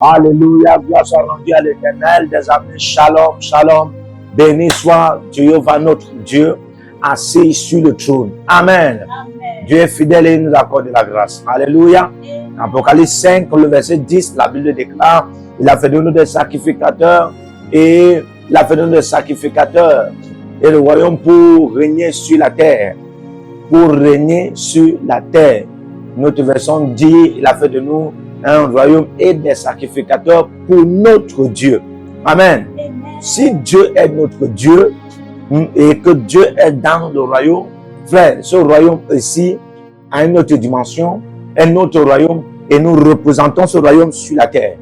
Alléluia, gloire soit rendue à l'Éternel. Des amis, shalom, shalom. Béni soit Jéhovah notre Dieu, assis sur le trône. Amen. Amen. Dieu est fidèle et il nous accorde la grâce. Alléluia. Apocalypse 5, le verset 10, la Bible déclare, il a fait de nous des sacrificateurs et il a fait de nous des sacrificateurs et le royaume pour régner sur la terre. Pour régner sur la terre. Notre version dit, il a fait de nous un royaume et des sacrificateurs pour notre Dieu. Amen. Amen. Si Dieu est notre Dieu et que Dieu est dans le royaume, frère, ce royaume ici a une autre dimension, un autre royaume et nous représentons ce royaume sur la terre.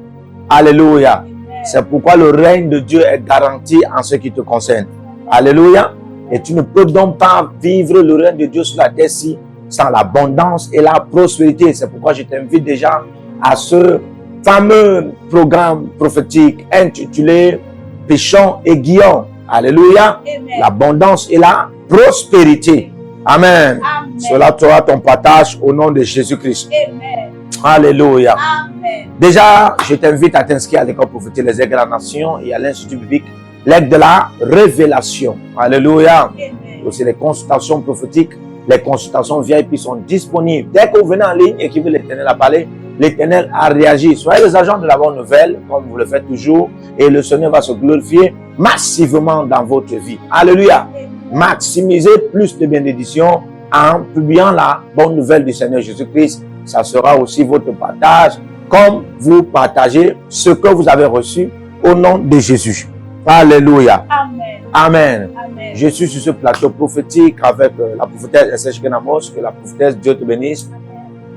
Alléluia. C'est pourquoi le règne de Dieu est garanti en ce qui te concerne. Alléluia. Et tu ne peux donc pas vivre le règne de Dieu sur la terre si sans l'abondance et la prospérité. C'est pourquoi je t'invite déjà à ce fameux programme prophétique intitulé Péchons et Guillons. Alléluia. Amen. L'abondance et la prospérité. Amen. Amen. Cela sera ton partage au nom de Jésus-Christ. Amen. Alléluia. Amen. Déjà, je t'invite à t'inscrire à l'école prophétique Les Aigles de la Nation et à l'Institut biblique L'Aigle de la Révélation. Alléluia. Amen. Aussi les consultations prophétiques, les consultations VIP sont disponibles. Dès que vous venez en ligne et que l'Éternel a parlé, l'Éternel a réagi. Soyez les agents de la bonne nouvelle, comme vous le faites toujours, et le Seigneur va se glorifier massivement dans votre vie. Alléluia. Maximisez plus de bénédictions en publiant la bonne nouvelle du Seigneur Jésus-Christ. Ça sera aussi votre partage, comme vous partagez ce que vous avez reçu au nom de Jésus. Alléluia. Amen. Amen. Amen. Je suis sur ce plateau prophétique avec la prophétesse Esther Kenamos, que la prophétesse Dieu te bénisse.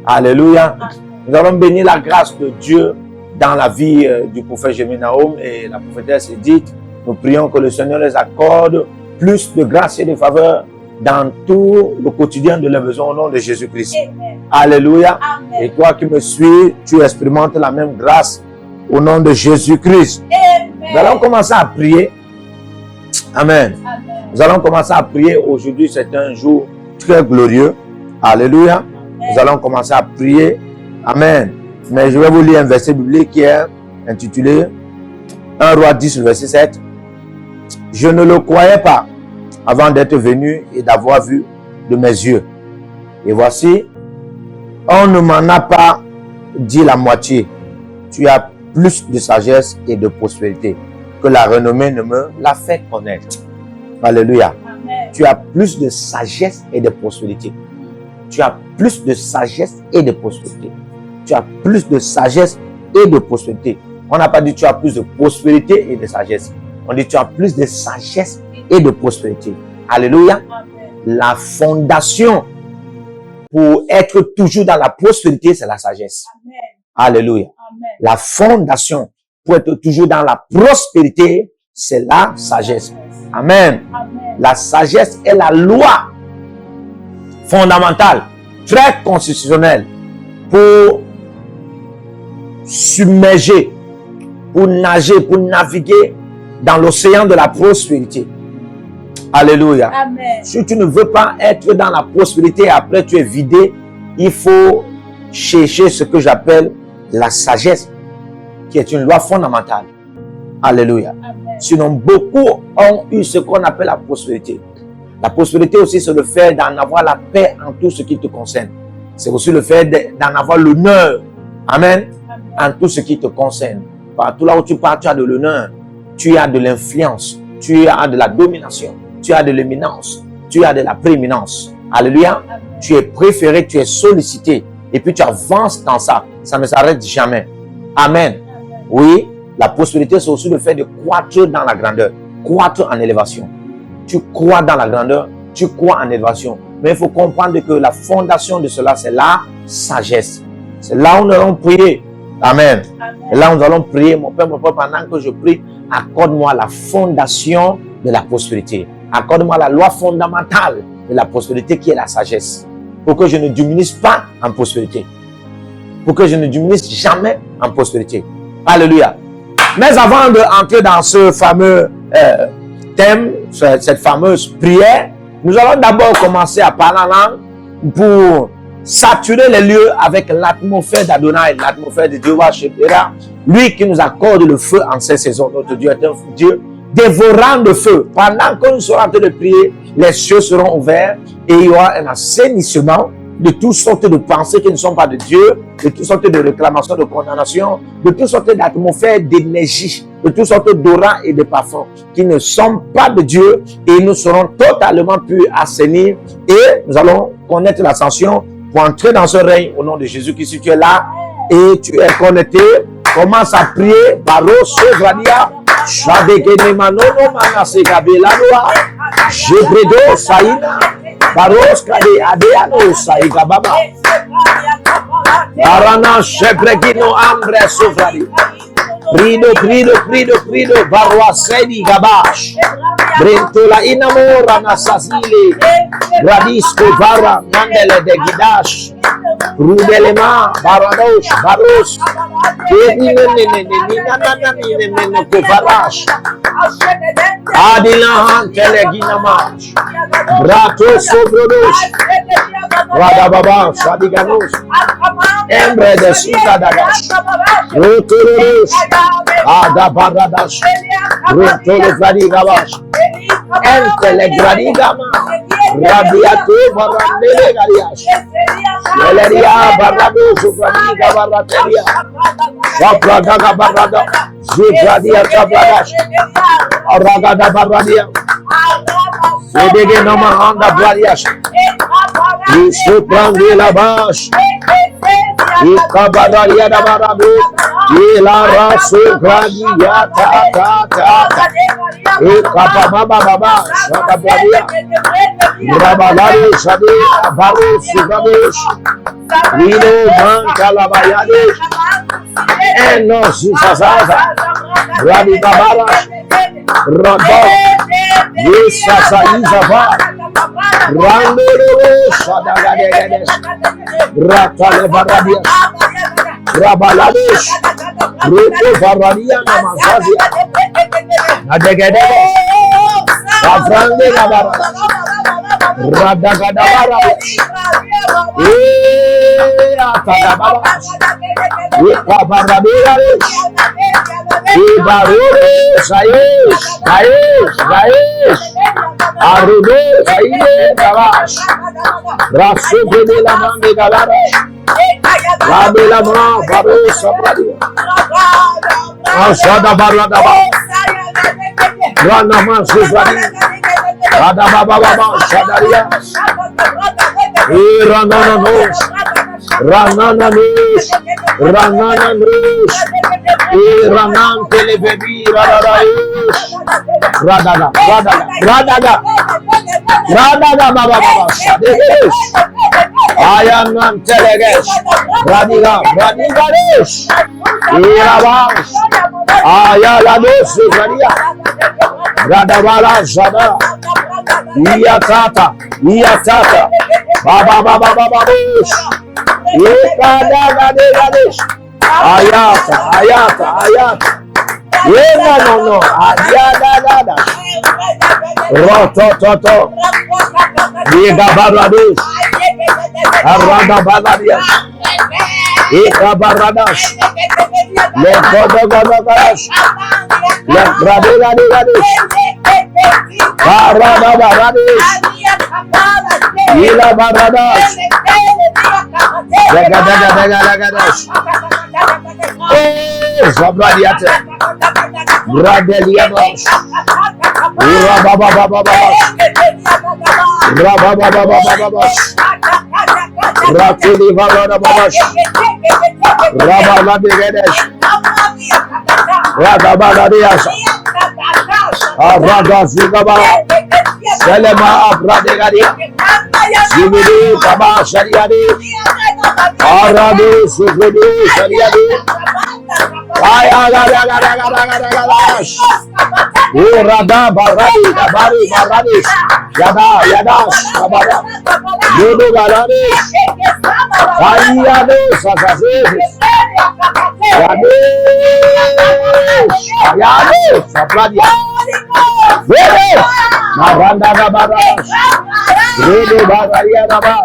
Alléluia. Nous allons bénir la grâce de Dieu dans la vie du prophète Jérémie Nahum et la prophétesse Edith. Nous prions que le Seigneur les accorde plus de grâce et de faveur dans tout le quotidien de leurs besoins au nom de Jésus-Christ. Amen. Alléluia. Amen. Et toi qui me suis, tu expérimentes la même grâce au nom de Jésus-Christ. Amen. Nous allons commencer à prier. Amen. Amen. Nous allons commencer à prier. Aujourd'hui, c'est un jour très glorieux. Alléluia. Nous allons commencer à prier. Amen. Mais je vais vous lire un verset biblique qui est intitulé 1 Roi 10, le verset 7. Je ne le croyais pas avant d'être venu et d'avoir vu de mes yeux. Et voici, on ne m'en a pas dit la moitié. Tu as plus de sagesse et de prospérité que la renommée ne me l'a fait connaître. Alléluia. Amen. Tu as plus de sagesse et de prospérité. Tu as plus de sagesse et de prospérité. Tu as plus de sagesse et de prospérité. On n'a pas dit tu as plus de prospérité et de sagesse. On dit tu as plus de sagesse et de prospérité. Alléluia. Amen. La fondation pour être toujours dans la prospérité, c'est la sagesse. Amen. Alléluia. Amen. La fondation pour être toujours dans la prospérité, c'est la sagesse. Amen. Amen. La sagesse est la loi fondamentale, très constitutionnelle pour submerger, pour nager, pour naviguer dans l'océan de la prospérité. Alléluia. Amen. Si tu ne veux pas être dans la prospérité et après tu es vidé, il faut chercher ce que j'appelle la sagesse, qui est une loi fondamentale. Alléluia. Amen. Sinon, beaucoup ont eu ce qu'on appelle la prospérité. La prospérité aussi, c'est le fait d'en avoir la paix en tout ce qui te concerne. C'est aussi le fait d'en avoir l'honneur. Amen. Amen. En tout ce qui te concerne. Partout là où tu pars, tu as de l'honneur. Tu as de l'influence. Tu as de la domination. Tu as de l'éminence. Tu as de la prééminence. Alléluia. Amen. Tu es préféré, tu es sollicité. Et puis tu avances dans ça. Ça ne s'arrête jamais. Amen. Amen. Oui, la prospérité, c'est aussi le fait de croître dans la grandeur. Croître en élévation. Tu crois dans la grandeur, tu crois en élévation. Mais il faut comprendre que la fondation de cela, c'est la sagesse. C'est là où nous allons prier. Amen. Amen. Et là, nous allons prier, mon Père, pendant que je prie, accorde-moi la fondation de la prospérité. Accorde-moi la loi fondamentale de la prospérité qui est la sagesse. Pour que je ne diminue pas en prospérité. Pour que je ne diminue jamais en prospérité. Alléluia. Mais avant d'entrer dans ce fameux thème, cette fameuse prière, nous allons d'abord commencer à parler en langue pour saturer les lieux avec l'atmosphère d'Adonai, l'atmosphère de Dieu, lui qui nous accorde le feu en ces saisons. Notre Dieu est un Dieu dévorant de feu. Pendant que nous serons en train de prier, les cieux seront ouverts et il y aura un assainissement de toutes sortes de pensées qui ne sont pas de Dieu, de toutes sortes de réclamations, de condamnations, de toutes sortes d'atmosphères, d'énergie, de toutes sortes d'aurats et de parfums qui ne sont pas de Dieu, et nous serons totalement plus assainis et nous allons connaître l'ascension pour entrer dans ce règne au nom de Jésus-Christ. Si tu es là et tu es connecté, commence à prier. Baro Sogradia, Shadekene Manono Manase Gabelanoa, Jebredo Saïna, Baros Kade Adeano Saïga Baba, Arana Shebregino Ambre Sovradi, Prido, Barwa Sedi Gabash, Brentola Inamora Nasazile, Radisco Vara, Mandele de Gidash, Rudelema, Baros, Kovarash, Adilahan Teleginamash, Brato Sobrodos, Radababa, Sadiganos, Embre de Sudadagas, Rotoros, Adabaradas, Rotolo Gradigabash, Entele Gradigama, Rabiato Barandele Garias, Valeria Barados, Gradiga Barateria, Shapradaga Barada, Zugradia Shabradas, Aragada Baradia, Sedege Namahanda Bradias, Suprandila Bash, Ikabadaria Barabu, Ilara Sugradia Tata, Ikababa Baba, Shadabadia, Rabalari Shadi, Baru Sugabish, Rino Mankalabayadi, Eno Susazaza, Rabi Babara, Rabba, Yesasa Izava, Randoro Shadagadedes, Ratale Baradias, Rabaladish, Ruto Varadia Namazazia, Adegedes, Savrande Gabara, Radagadabara, Atagabara, Ikabarabirash, Ibarure, Sayesh, Arudo, Saye, Gavash, Brasso de la Mande Gavarash, Rabela Ma, Baro Sabradia, Ashada Baradaba, Rana Mansuzari, Radababa, Shadaria, Ranana Nush, Ranan Telebebi, Radaga, Baba, Shadesh, Ayanan Telegesh, Radigash, Irabash, Ayalados, Zaria, Radabala, Zada, Iatata, Baba, Ikadagadesh, Ayata, no, Adiada, Rototo, Igabarados, Arababadias, Ikabaradas, Lekodogadagas, Lekradegadigadis, Arababadis, Ilabaradas, Legadagadas, Zabradiate, Bradelianos, Rababababas, Rakili Valorabas, Rabaladegedes, Radabadias, Aradazigaba, Selema Abradegadia, Zibidi Kaba Shariadi, Aradu Sugudu Shariadi, Ayagadagadagadagadagadas, Urada Baradis, Yadas, Kabara, Yudu Galadis, Ayados, Sazazis, Ayados, Sapladia, Maranda Gabaras, Redo Bagaria Gabas,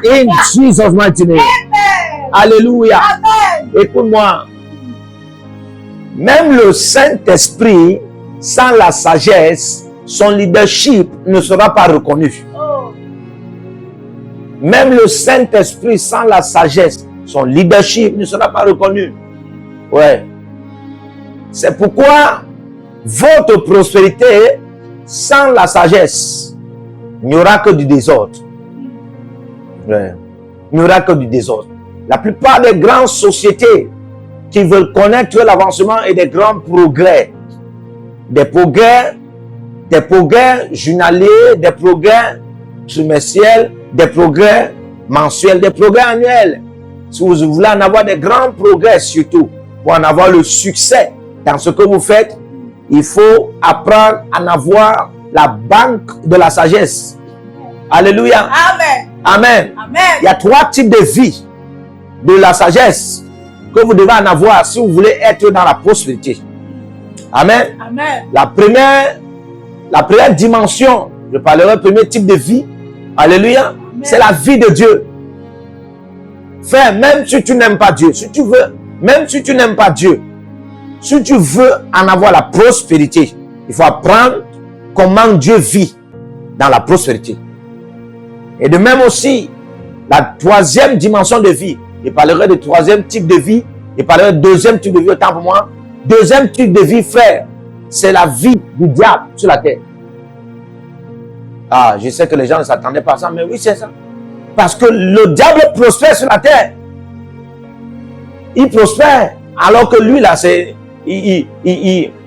In Jesus' mighty name. Alléluia. Écoute-moi. Même le Saint-Esprit, sans la sagesse, son leadership ne sera pas reconnu. Même le Saint-Esprit, sans la sagesse, son leadership ne sera pas reconnu. Ouais. C'est pourquoi votre prospérité, sans la sagesse, il n'y aura que du désordre. Ouais. Il n'y aura que du désordre. La plupart des grandes sociétés qui veulent connaître l'avancement et des grands progrès, des progrès journaliers, des progrès trimestriels, des progrès mensuels, des progrès annuels. Si vous voulez en avoir des grands progrès, surtout pour en avoir le succès dans ce que vous faites, il faut apprendre à en avoir la banque de la sagesse. Alléluia. Amen. Amen. Amen. Il y a 3 types de vie de la sagesse que vous devez en avoir si vous voulez être dans la prospérité. Amen. Amen. La première dimension, je parlerai premier type de vie. Alléluia. C'est la vie de Dieu. Frère, même si tu n'aimes pas Dieu, si tu veux, même si tu n'aimes pas Dieu, si tu veux en avoir la prospérité, il faut apprendre comment Dieu vit dans la prospérité. Et de même aussi, la 3e dimension de vie, je parlerai de 3e type de vie, je parlerai de 2e type de vie, autant pour moi. 2e type de vie, frère, c'est la vie du diable sur la terre. Ah, je sais que les gens ne s'attendaient pas à ça, mais oui, c'est ça. Parce que le diable prospère sur la terre. Il prospère, alors que lui, là, il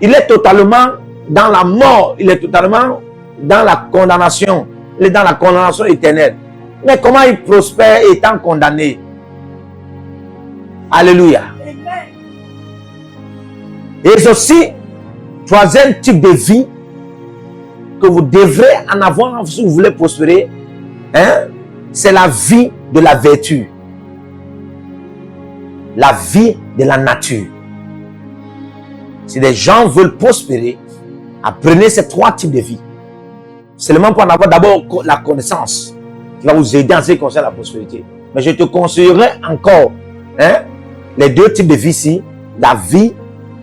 est totalement dans la mort, il est totalement dans la condamnation. Il est dans la condamnation éternelle. Mais comment il prospère étant condamné? Alléluia. Et aussi, 3e type de vie que vous devrez en avoir si vous voulez prospérer, hein, c'est la vie de la vertu. La vie de la nature. Si les gens veulent prospérer, apprenez ces 3 types de vie. Seulement pour en avoir d'abord la connaissance qui va vous aider en ce qui concerne la prospérité. Mais je te conseillerais encore, hein, les 2 types de vie ici, la vie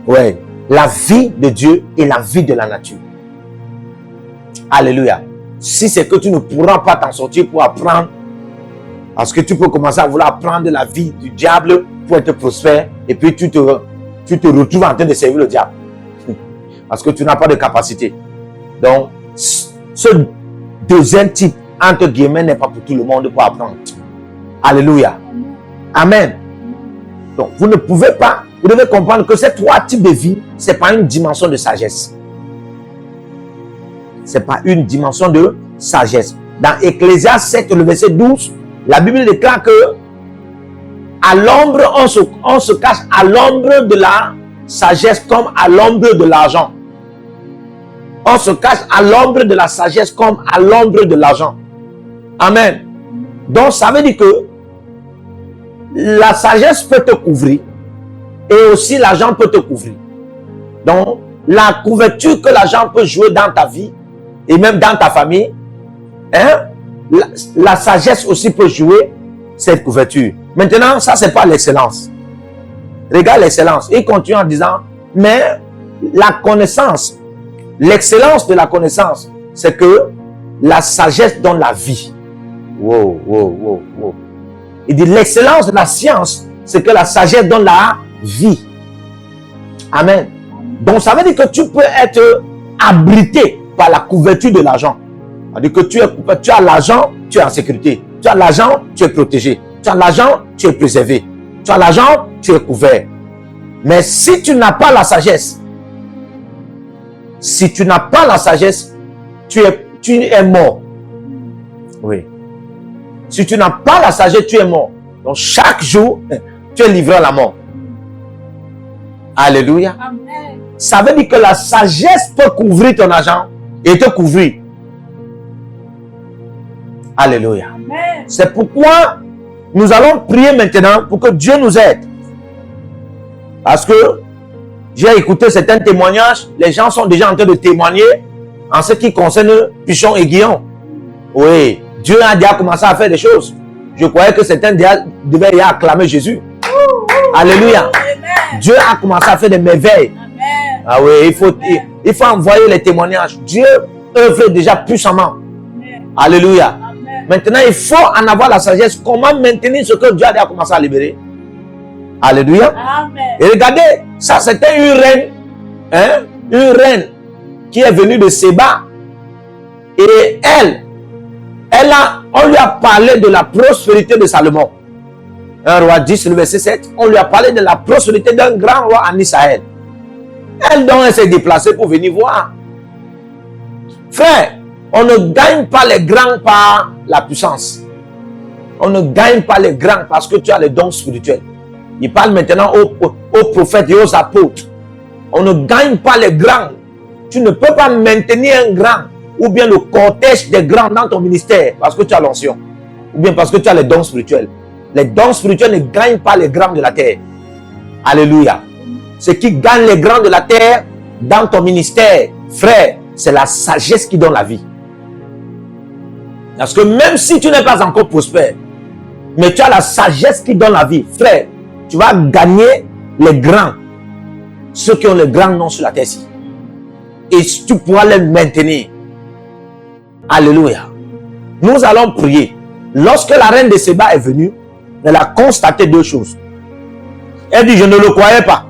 de Dieu et la vie de la nature. Alléluia. Si c'est que tu ne pourras pas t'en sortir pour apprendre, parce que tu peux commencer à vouloir apprendre la vie du diable pour être prospère, et puis tu te retrouves en train de servir le diable. Parce que tu n'as pas de capacité. Donc, ce 2e type, entre guillemets, n'est pas pour tout le monde pour apprendre. Alléluia. Amen. Donc, vous ne pouvez pas, vous devez comprendre que ces 3 types de vie, ce n'est pas une dimension de sagesse. Ce n'est pas une dimension de sagesse. Dans Ecclésiaste 7, le verset 12, la Bible déclare que à l'ombre, on se cache à l'ombre de la sagesse comme à l'ombre de l'argent. On se cache à l'ombre de la sagesse comme à l'ombre de l'argent. Amen. Donc, ça veut dire que la sagesse peut te couvrir et aussi l'argent peut te couvrir. Donc, la couverture que l'argent peut jouer dans ta vie et même dans ta famille, hein, la sagesse aussi peut jouer cette couverture. Maintenant, ça, c'est pas l'excellence. Regarde l'excellence. Il continue en disant, mais la connaissance, l'excellence de la connaissance, c'est que la sagesse donne la vie. Wow, wow, wow, wow. Il dit l'excellence de la science, c'est que la sagesse donne la vie. Amen. Donc ça veut dire que tu peux être abrité par la couverture de l'argent. C'est-à-dire que tu as l'argent, tu es en sécurité. Tu as l'argent, tu es protégé. Tu as l'argent, tu es préservé. Tu as l'argent, tu es couvert. Mais si tu n'as pas la sagesse, tu es mort. Oui. Si tu n'as pas la sagesse, tu es mort. Donc chaque jour, tu es livré à la mort. Alléluia. Amen. Ça veut dire que la sagesse peut couvrir ton argent et te couvrir. Alléluia. Amen. C'est pourquoi nous allons prier maintenant pour que Dieu nous aide. Parce que j'ai écouté certains témoignages. Les gens sont déjà en train de témoigner en ce qui concerne Pichon et Guillaume. Oui, Dieu a déjà commencé à faire des choses. Je croyais que certains devaient y acclamer Jésus. Alléluia. Amen. Dieu a commencé à faire des merveilles. Amen. Ah oui, il faut envoyer les témoignages. Dieu œuvre déjà puissamment. Amen. Alléluia. Amen. Maintenant, il faut en avoir la sagesse. Comment maintenir ce que Dieu a déjà commencé à libérer. Alléluia. Amen. Et regardez, ça c'était une reine. Hein, une reine qui est venue de Séba. Et on lui a parlé de la prospérité de Salomon. 1 roi 10, le verset 7. On lui a parlé de la prospérité d'un grand roi en Israël. Elle s'est déplacée pour venir voir. Frère, on ne gagne pas les grands par la puissance. On ne gagne pas les grands parce que tu as les dons spirituels. Il parle maintenant aux prophètes et aux apôtres. On ne gagne pas les grands. Tu ne peux pas maintenir un grand ou bien le cortège des grands dans ton ministère parce que tu as l'onction. Ou bien parce que tu as les dons spirituels. Les dons spirituels ne gagnent pas les grands de la terre. Alléluia. Ce qui gagne les grands de la terre dans ton ministère, frère, c'est la sagesse qui donne la vie. Parce que même si tu n'es pas encore prospère, mais tu as la sagesse qui donne la vie, frère, tu vas gagner les grands. Ceux qui ont les grands noms sur la terre-ci. Et tu pourras les maintenir. Alléluia. Nous allons prier. Lorsque la reine de Séba est venue, elle a constaté deux choses. Elle dit, je ne le croyais pas.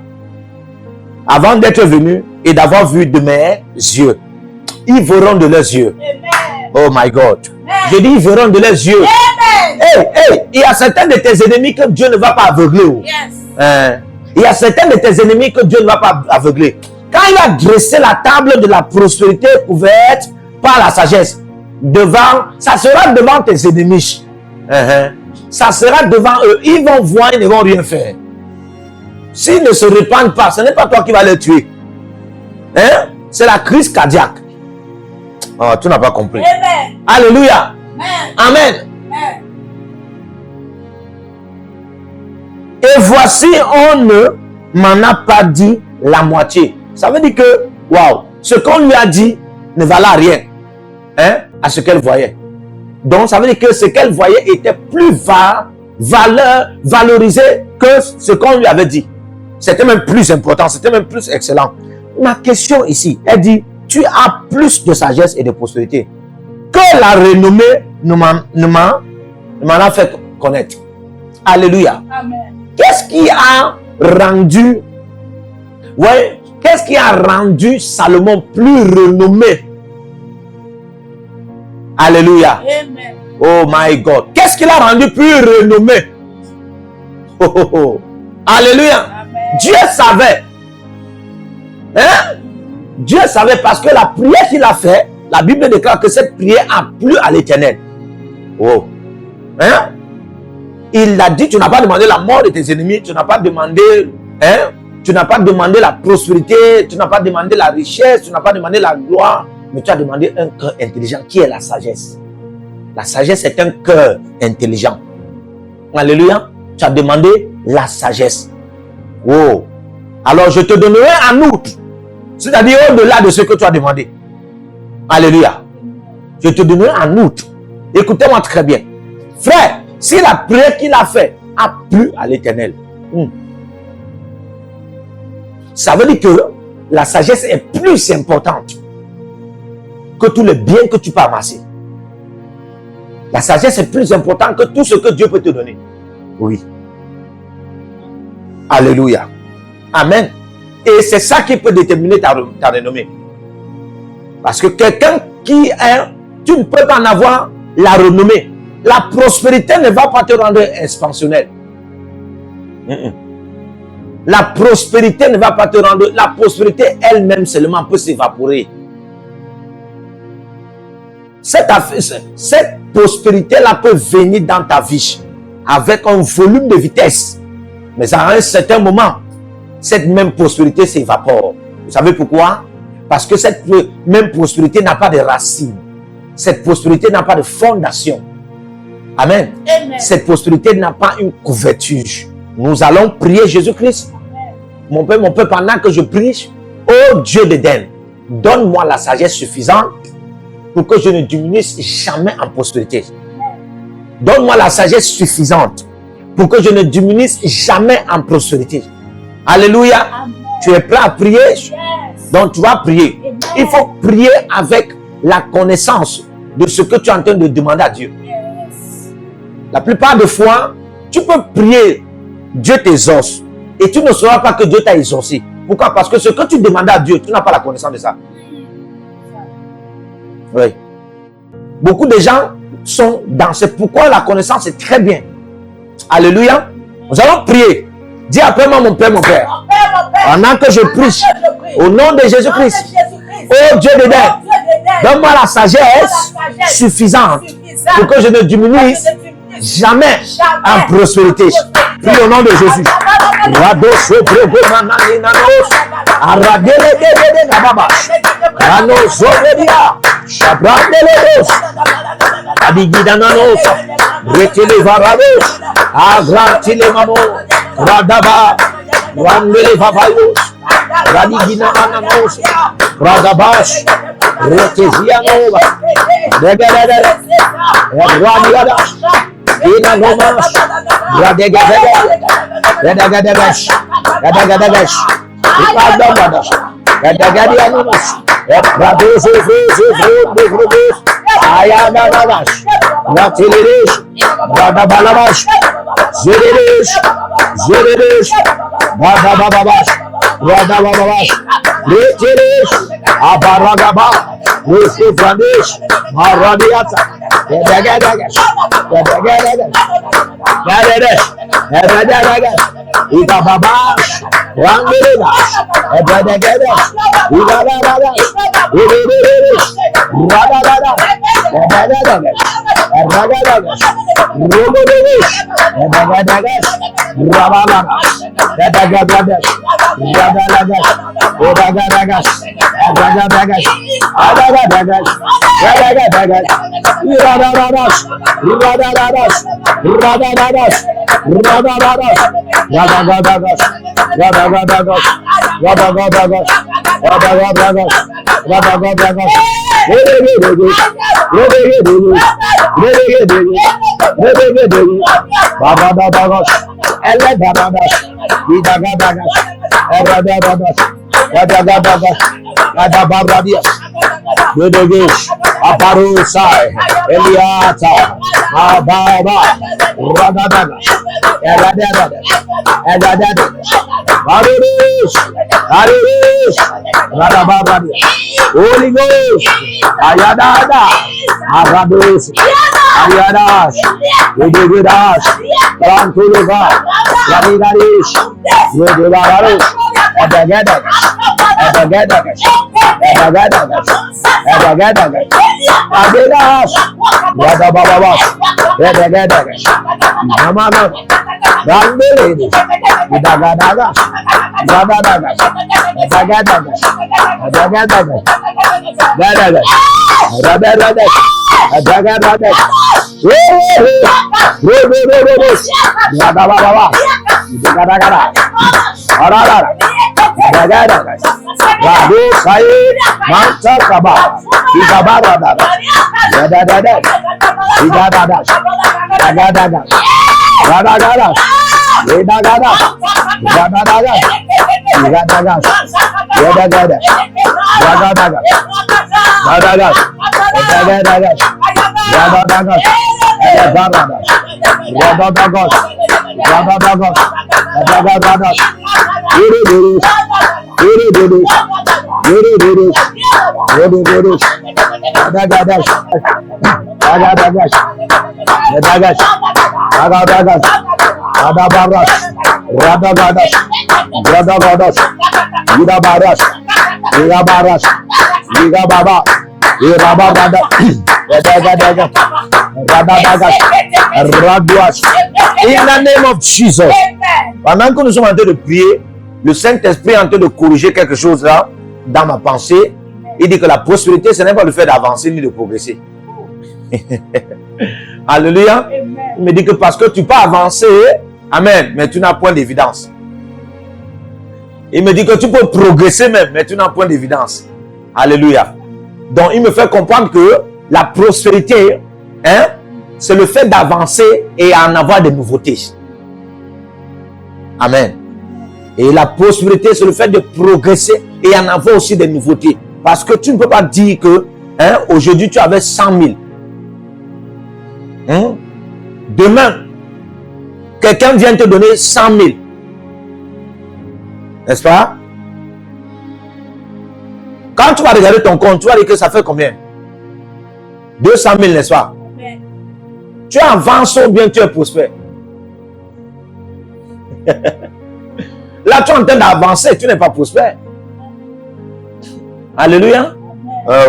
Avant d'être venue et d'avoir vu de mes yeux. Ils verront de leurs yeux. Amen. Oh my God. Amen. Je dis, ils verront de leurs yeux. Il y a certains de tes ennemis que Dieu ne va pas aveugler. Yes. Il y a certains de tes ennemis que Dieu ne va pas aveugler. Quand il a dressé la table de la prospérité couverte par la sagesse, ça sera devant tes ennemis. Ça sera devant eux. Ils vont voir, ils ne vont rien faire. S'ils ne se répandent pas, ce n'est pas toi qui vas les tuer. C'est la crise cardiaque. Oh, tu n'as pas compris. Amen. Alléluia. Amen. Amen. Amen. Et voici, on ne m'en a pas dit la moitié. Ça veut dire que, waouh, ce qu'on lui a dit ne valait rien à ce qu'elle voyait. Donc, ça veut dire que ce qu'elle voyait était plus valorisé que ce qu'on lui avait dit. C'était même plus important, c'était même plus excellent. Ma question ici, elle dit, tu as plus de sagesse et de prospérité que la renommée ne m'en a fait connaître. Alléluia. Amen. Qu'est-ce qui a rendu Salomon plus renommé? Alléluia. Amen. Oh my God. Qu'est-ce qui l'a rendu plus renommé? Alléluia. Amen. Dieu savait. Dieu savait parce que la prière qu'il a fait, la Bible déclare que cette prière a plu à l'Éternel. Oh. Il a dit, tu n'as pas demandé la mort de tes ennemis, tu n'as pas demandé, tu n'as pas demandé la prospérité, tu n'as pas demandé la richesse, tu n'as pas demandé la gloire, mais tu as demandé un cœur intelligent qui est la sagesse. La sagesse est un cœur intelligent. Alléluia. Tu as demandé la sagesse. Oh. Alors je te donnerai en outre, c'est-à-dire au-delà de ce que tu as demandé. Alléluia. Je te donnerai en outre. Écoutez-moi très bien. Frère, si la prière qu'il a fait a plu à l'Éternel, ça veut dire que la sagesse est plus importante que tous les biens que tu peux amasser. La sagesse est plus importante que tout ce que Dieu peut te donner. Oui. Alléluia. Amen. Et c'est ça qui peut déterminer ta renommée. Parce que quelqu'un qui est, tu ne peux pas en avoir la renommée. La prospérité ne va pas te rendre expansionnel. La prospérité ne va pas te rendre... La prospérité elle-même seulement peut s'évaporer. Cette prospérité-là peut venir dans ta vie avec un volume de vitesse. Mais à un certain moment, cette même prospérité s'évapore. Vous savez pourquoi? Parce que cette même prospérité n'a pas de racines. Cette prospérité n'a pas de fondation. Amen. Amen. Cette prospérité n'a pas une couverture. Nous allons prier Jésus-Christ. Mon Père, pendant que je prie, ô Dieu d'Éden, donne-moi la sagesse suffisante pour que je ne diminue jamais en prospérité. Donne-moi la sagesse suffisante pour que je ne diminue jamais en prospérité. Alléluia. Amen. Tu es prêt à prier? Yes. Donc tu vas prier. Amen. Il faut prier avec la connaissance de ce que tu es en train de demander à Dieu. Yes. La plupart des fois, tu peux prier, Dieu t'exauce. Et tu ne sauras pas que Dieu t'a exaucé. Pourquoi? Parce que ce que tu demandes à Dieu, tu n'as pas la connaissance de ça. Oui. Beaucoup de gens sont dans ce pourquoi la connaissance est très bien. Alléluia. Nous allons prier. Dis après moi, mon Père, mon Père. Pendant que je prie, au nom de Jésus-Christ, ô Dieu d'Éden, donne-moi la sagesse suffisante pour que je ne diminue jamais en prospérité. Prie au nom de Jésus. Radaba, Randele Papayos, Radigina Ananos, Radabash, Retezianova, Degada, Radiadas, Inanomas, Radegada, Radagadash, Radagadash, Radagadash, Radagadianos, Rados, Ayananas, Ratilish, Radabalabash, Zerish, Radabababash, Retirish, Abaragaba, Rusufranish, Maradiata, Edagadagas, Itababash, Rangiridas, Edagadas, Idaradas, Idirish, Radadadas, Edagadas, Ragadagas, Ruburish, Edagadas, Rabalagas, Edagadagas, Radalagas, Edagadagas, Edagadagas, Adagadagas, Edagadagas, Radadadas, Radadadas, Radadadas, Radadadas, Radagadagas, Radagadagas, Radagadagas, Radagadagas, Radagadagas, Babadagas, Elebadagas, Vidagadagas, Eradadagas, Radagadagas, Radabaradias, Vedegish, Aparusai, Eliata, Ababa, Radadagas, Eradadagas, Eradadagas, Arish, Arish, Radabaradias, Holy Ghost, Ayadada, Arabus, Ariadas, Vidividas, Rantuluga, Yadidarish, Vidivarus, Edagadagas, Edagadagas, Edagadagas, Edagadagas, Adidas, Yadababas, Edagadagas, Namana, Randilidis, Vidagadagas, Radadagas, Edagadagas, Edagadagas, Dadagas, Radadagas, Edagadagas, Radababas, Vidagadagas, Arara, Edagadagas, Radu Sai, Manta Kaba, Igabaradas, Radadagas, Igadagas, Radadagas, Radadagas, Radadagas, Radadagas, Radadagas, Radadagas, Radadagas, Radadagas, Radadagas, Radadagas, Radadagas, Radadagos, Radadagos, Radadagos, Yereberus, Yereberus, Yereberus, Yereberus, Radadagas, Radadagas, Radadagas, Radadagas, Radabaras, Radagadas, Radagadas, Yidabaras, Yidabaras, Yidababa, Yidababada, Radadagas, Radadagas, Raduas. In the name of Jesus. Pendant que nous sommes en train de prier, le Saint-Esprit est en train de corriger quelque chose là, dans ma pensée. Il dit que la prospérité, ce n'est pas le fait d'avancer ni de progresser. Alléluia. Il me dit que parce que tu peux avancer, amen, mais tu n'as point d'évidence. Il me dit que tu peux progresser même, mais tu n'as point d'évidence. Alléluia. Donc, il me fait comprendre que la prospérité, hein, c'est le fait d'avancer et en avoir des nouveautés. Amen. Et la prospérité, c'est le fait de progresser et en avoir aussi des nouveautés. Parce que tu ne peux pas dire que hein, aujourd'hui tu avais 100 000. Hein? Demain, quelqu'un vient te donner 100 000. N'est-ce pas? Quand tu vas regarder ton compte, tu vas dire que ça fait combien? 200 000, n'est-ce pas? Amen. Tu avances ou bien tu es prospère? Là, tu es en train d'avancer, tu n'es pas prospère. Alléluia.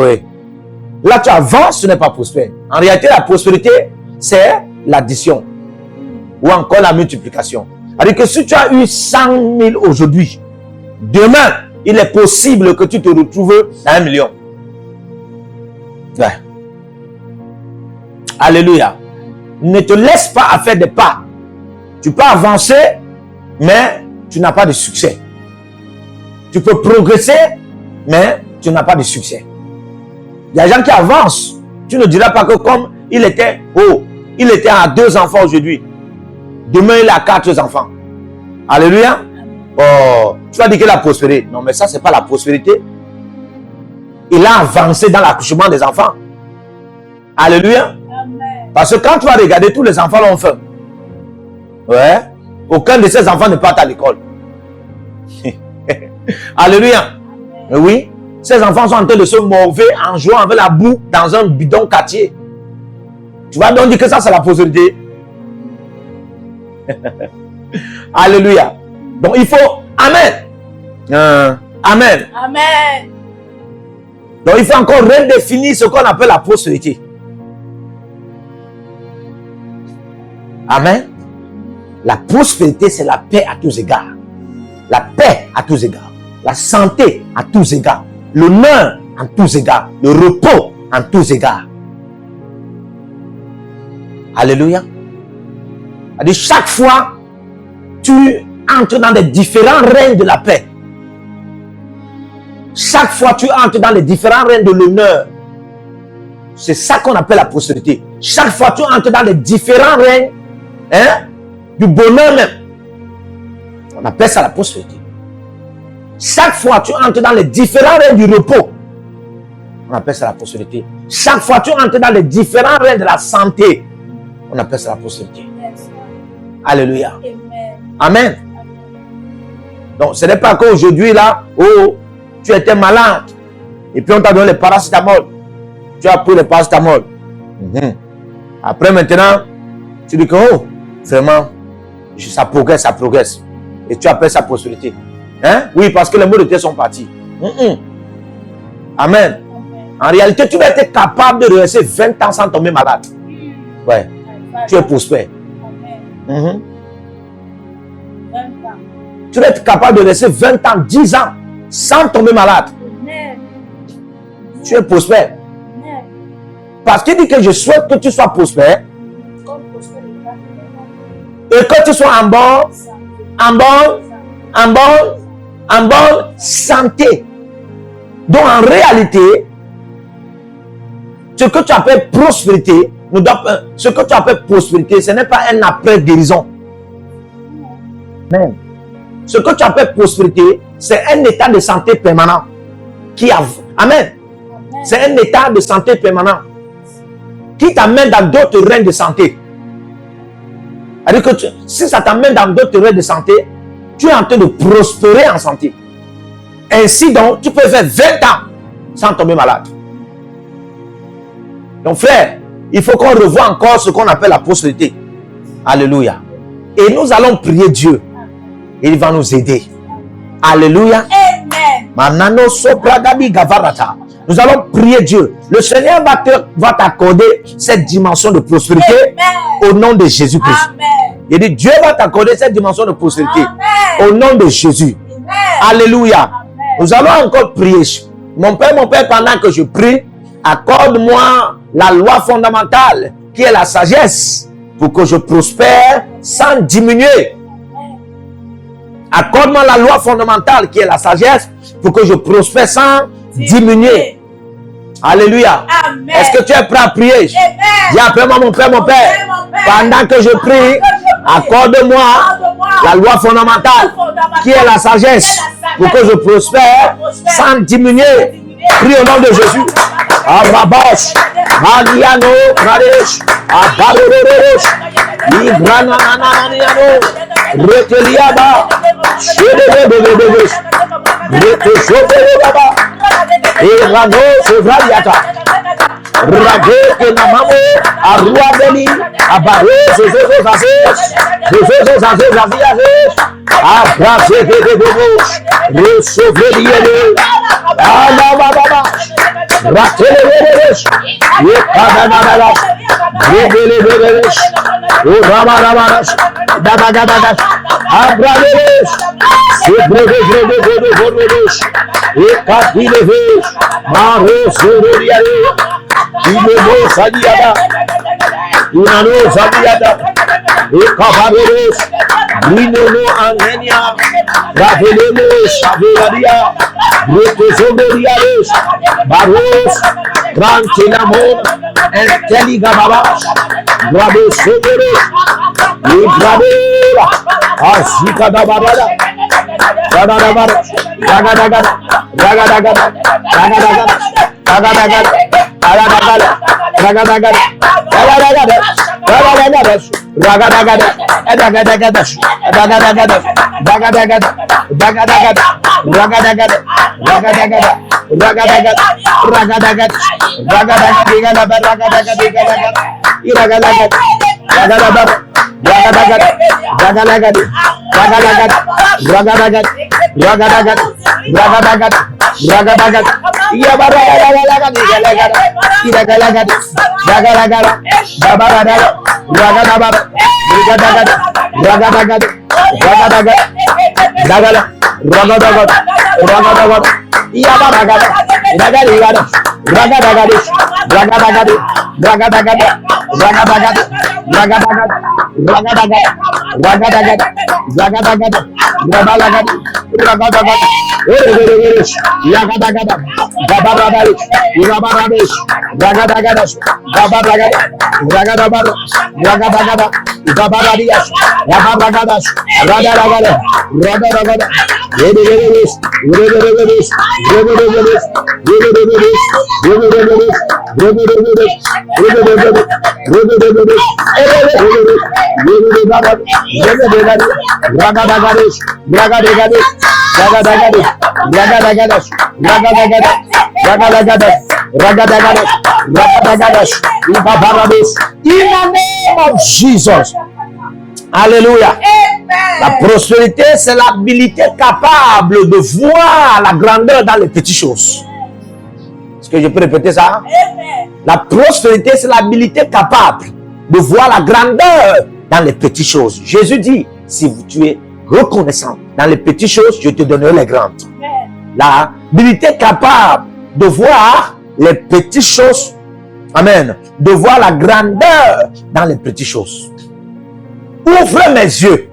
Oui. Là, tu avances, tu n'es pas prospère. En réalité, la prospérité, c'est l'addition. Ou encore la multiplication. C'est-à-dire que si tu as eu 100 000 aujourd'hui, demain, il est possible que tu te retrouves à 1 million. Ouais. Alléluia. Ne te laisse pas faire des pas. Tu peux avancer, mais tu n'as pas de succès. Tu peux progresser, mais tu n'as pas de succès. Il y a des gens qui avancent. Tu ne diras pas que comme il était à 2 enfants aujourd'hui, demain il a 4 enfants. Alléluia. Oh, tu vas dire qu'il a prospéré. Non, mais ça, c'est pas la prospérité. Il a avancé dans l'accouchement des enfants. Alléluia. Amen. Parce que quand tu vas regarder, tous les enfants l'ont fait. Ouais. Aucun de ces enfants ne part à l'école. Alléluia. Amen. Oui. Ces enfants sont en train de se morver en jouant avec la boue dans un bidon quartier. Tu vas donc dire que ça, c'est la prospérité. Alléluia. Donc il faut... Amen. Amen. Amen. Donc il faut encore redéfinir ce qu'on appelle la prospérité. Amen. La prospérité, c'est la paix à tous égards. La paix à tous égards. La santé à tous égards. L'honneur en tous égards. Le repos en tous égards. Alléluia. C'est-à-dire chaque fois, tu entres dans les différents règnes de la paix. Chaque fois, tu entres dans les différents règnes de l'honneur. C'est ça qu'on appelle la prospérité. Chaque fois, tu entres dans les différents règnes du bonheur même. On appelle ça la prospérité. Chaque fois, tu entres dans les différents règnes du repos. On appelle ça la prospérité. Chaque fois, tu entres dans les différents règnes de la santé. On appelle ça la prospérité. Alléluia. Amen. Amen. Donc, ce n'est pas qu'aujourd'hui, là, oh, tu étais malade. Et puis, on t'a donné les paracétamol. Tu as pris les paracétamol. Après, maintenant, tu dis que, oh, vraiment, ça progresse, ça progresse. Et tu appelles ça prospérité. Hein? Oui, parce que les mots de Dieu sont partis. Amen. En réalité, tu dois être capable de rester 20 ans sans tomber malade. Ouais. Tu es prospère. Tu dois être capable de rester 20 ans, 10 ans sans tomber malade. Tu es prospère. Parce qu'il dit que je souhaite que tu sois prospère. Et que tu sois en bonne santé. Donc en réalité, ce que tu appelles prospérité, ce que tu appelles prospérité, ce n'est pas un après-guérison. Amen. Ce que tu appelles prospérité, c'est un état de santé permanent. Amen. C'est un état de santé permanent qui t'amène dans d'autres règnes de santé. C'est-à-dire que si ça t'amène dans d'autres terrains de santé, tu es en train de prospérer en santé. Ainsi donc, tu peux faire 20 ans sans tomber malade. Donc frère, il faut qu'on revoie encore ce qu'on appelle la prospérité. Alléluia. Et nous allons prier Dieu. Et il va nous aider. Alléluia. Amen. Nous allons prier Dieu. Le Seigneur va t'accorder cette dimension de prospérité. Amen. Au nom de Jésus-Christ. Il dit Dieu va t'accorder cette dimension de prospérité. Amen. Au nom de Jésus. Amen. Alléluia. Amen. Nous allons encore prier. Mon Père, pendant que je prie, accorde-moi la loi fondamentale qui est la sagesse pour que je prospère sans diminuer. Accorde-moi la loi fondamentale qui est la sagesse pour que je prospère sans diminuer. Alléluia. Amen. Est-ce que tu es prêt à prier? Dis après moi, mon Père, pendant que je prie, accorde-moi la loi fondamentale qui est la sagesse pour que je prospère sans diminuer. Prie au nom de Jésus. Arabash, Maniano, Pradesh, Abarorosh, Igranananiano, Reteliaba, Shedebebebebes, Reteshobebaba, Irano, Sevraliata, Rage, Kenamamo, Aruabeli, Abaro, Brinono Angenia, Ravelemos, Avelaria, Brotosomoriares, Baros, Trantinamon, Inteligababas, Grabosomeros, Ibrabera, Asikadabarada, Ragadagada, Ragadagada, Ragadagada, Ragadagada, Ragadagada, Ragadagada, Ragadagada, Ragadagada, Ragadagada, Ragadagada, Ragadagada, Ragadagada, Ragadagada, Ragadagada, Ragadagada, Ragadagada, Ragadagada, Ragadagada, In the name of Jesus. Alléluia. La prospérité, c'est l'habilité capable de voir la grandeur dans les petites choses. Est-ce que je peux répéter ça? La prospérité, c'est l'habilité capable de voir la grandeur dans les petites choses. Jésus dit, si tu es reconnaissant dans les petites choses, je te donnerai les grandes. L'habilité capable de voir les petites choses, amen, de voir la grandeur dans les petites choses. Ouvre mes yeux.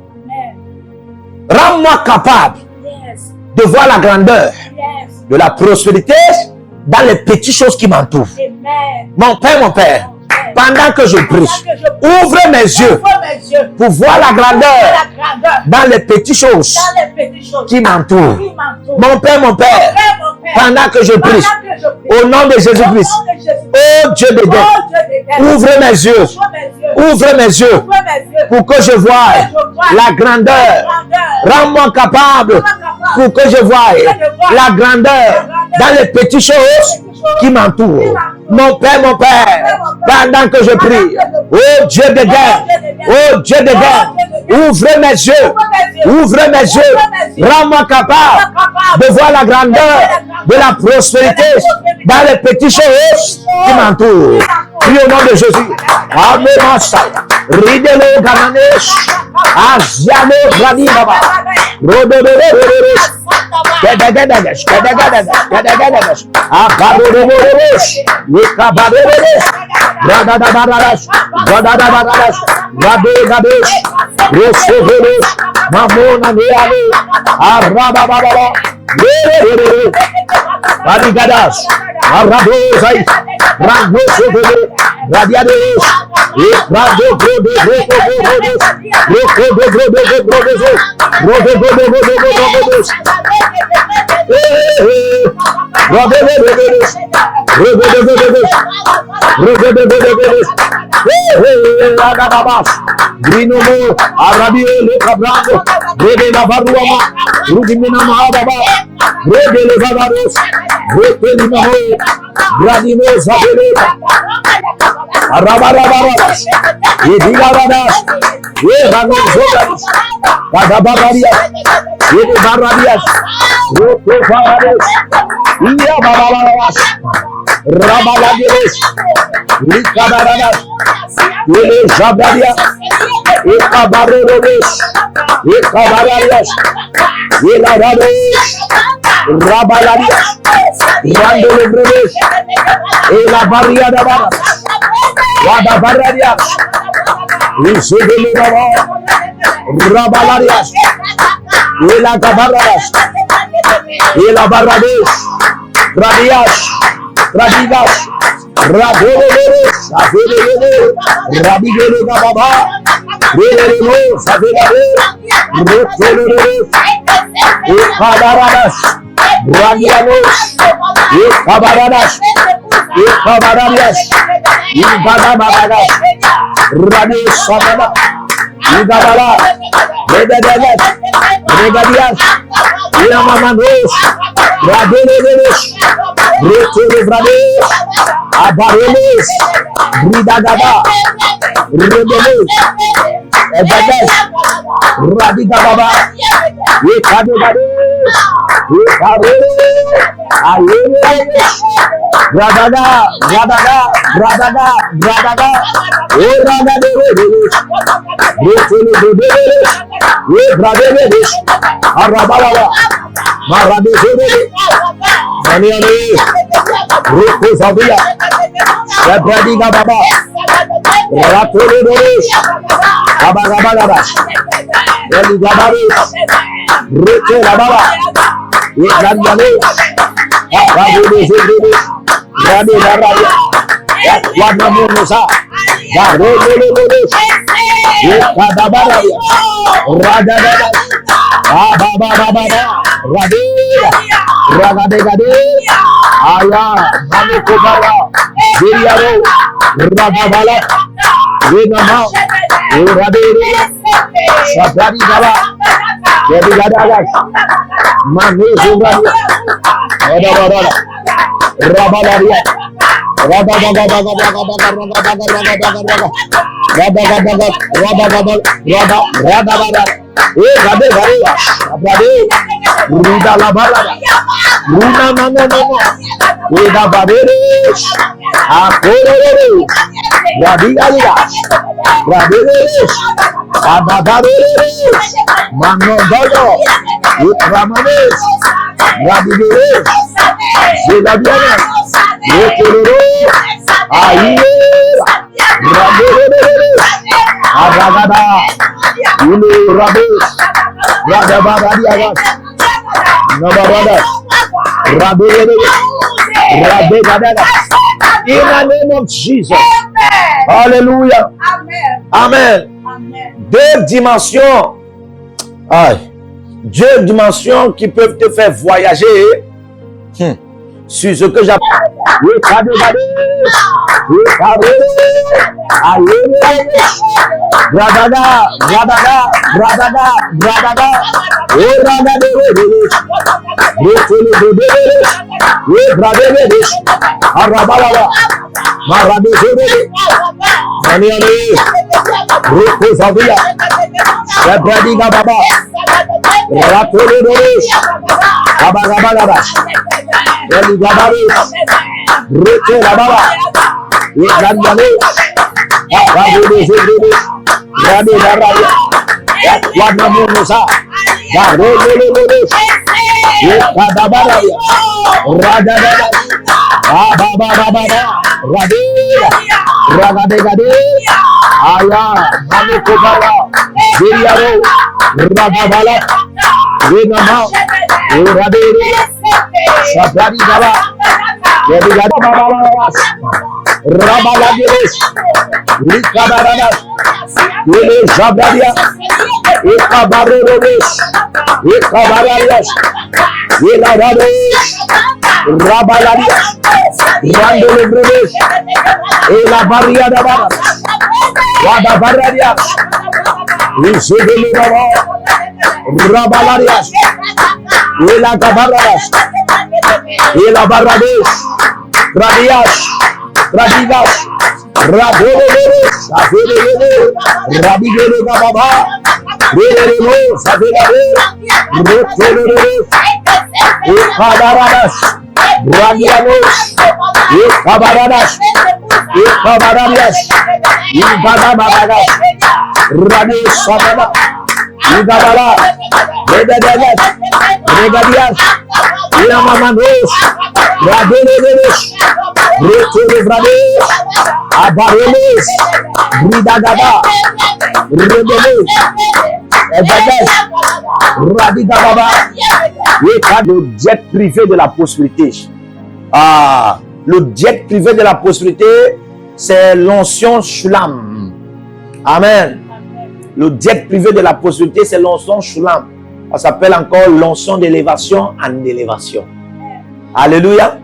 Rends-moi capable de voir la grandeur de la prospérité dans les petites choses qui m'entourent. Mon Père, pendant que je prie, ouvre mes yeux pour voir la grandeur dans les petites choses qui m'entourent. Mon Père, pendant que je prie, au nom de Jésus-Christ, oh Dieu de Dieu, ouvre mes yeux, Ouvre mes yeux pour que je voie la grandeur. Rends-moi capable pour que je voie la grandeur dans les petites choses qui m'entourent. Mon Père, pendant que je prie, oh Dieu de guerre, oh Dieu de guerre, ouvre mes yeux, rends-moi capable de voir la grandeur de la prospérité dans les petites choses qui m'entourent. Prie au nom de Jésus. Amen. Ridelo Gamanesh, Aziano Radibaba, Rodododododododod, Kedegedegеш, Kedegedegеш, Abadodododododod, Wikabadodododod, Radadabaradas, Radadabaradas, Radegadesh, Rosovedesh, Mamona Neale, Arabababa, Arigadas, Arabozai, Rangosovede, Radiadesh, Rado Grinomo, Arabie, Le Cabrando, Rede la Varuama, Rudimina Mahababa, Rede le Vavaros, Rede Limaho, Gradimo Zabeleta, Arabarabaras, Yedigaradas, Yehanos, Kadabarias, Yedigarabias, Roto Favares, Yababaras, Rabalagres, Ricabaradas, Yele Jabaria, Ekabareres, Ekabararias, Yelarados, Rabalarias, Randelebres, Elabarriadabaras, Wadabararias, Isebelebaba, Rabalarias, Elagabarras, Elabarrades, Radias, Radigas, Raboleres, Avelele, Rabigele Gababa, Relemos, Avelele, Rotoleres, Ekabaradas, Radianos, Ekabaradas, Ekabararias, Ibadabaradas, Radios Sabana, Igabara, Regadegas, Regadias, Yamamanos, Rabeleres, Rotolebrades, Abareles, Bridagaba, Rebeles, Ebedes, Radigababa, Ekadegades, Ekareles, Ayeles, Bradaga, Bradaga, Bradaga, Bradaga, Eragaderes, Rotolebrades, Ebradeles, Arabala, Maradeseres, Maniane, Roko Zavia, Sebradiga Baba, Ratoleros, Abagabagadas, Eligabaris, Rete Baba, Igladianes, Rabudes, Rade Barabia, Wadamonosa, Garoleros, Ekadabarabia, Radadadas, Ababababa, Radea, Ragadegade, Aya, Manukobara, Ziriaro, Radabala, Renama, Radere, Sabradi Gala, Kedigadagas, Manuzubaya, Radabara, Rabalaria, Ahí, Aragada, Ulu Rabus, Radabadiagas, Nabaradas, Rabegadagas. In the name of Jesus. Alléluia. Amen. Deux dimensions. Deux dimensions qui peuvent te faire voyager sur ce que j'appelle Le jet privé de la prospérité. Le jet privé de la prospérité, c'est l'onction Shulam. Amen. Le jet privé de la prospérité, c'est l'onction Shulam. Ça s'appelle encore l'onction d'élévation en élévation. Alléluia.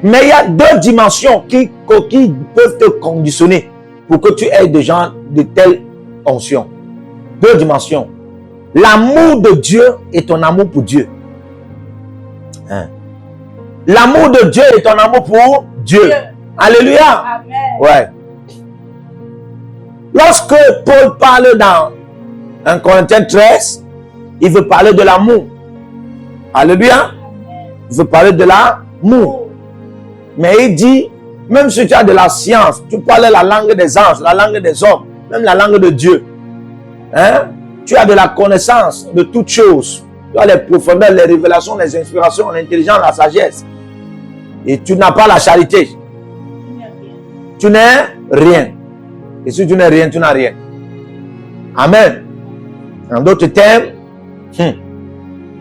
Mais il y a deux dimensions qui peuvent te conditionner pour que tu aies des gens de telle onction. Deux dimensions. L'amour de Dieu et ton amour pour Dieu. Hein? L'amour de Dieu et ton amour pour Dieu. Alléluia. Amen. Ouais. Lorsque Paul parle dans 1 Corinthiens 13, il veut parler de l'amour. Alléluia. Il veut parler de l'amour. Mais il dit, même si tu as de la science, tu parles la langue des anges, la langue des hommes, même la langue de Dieu. Hein? Tu as de la connaissance de toutes choses. Tu as les profondeurs, les révélations, les inspirations, l'intelligence, la sagesse. Et tu n'as pas la charité. Tu n'es rien. Et si tu n'es rien, tu n'as rien. Amen. En d'autres termes,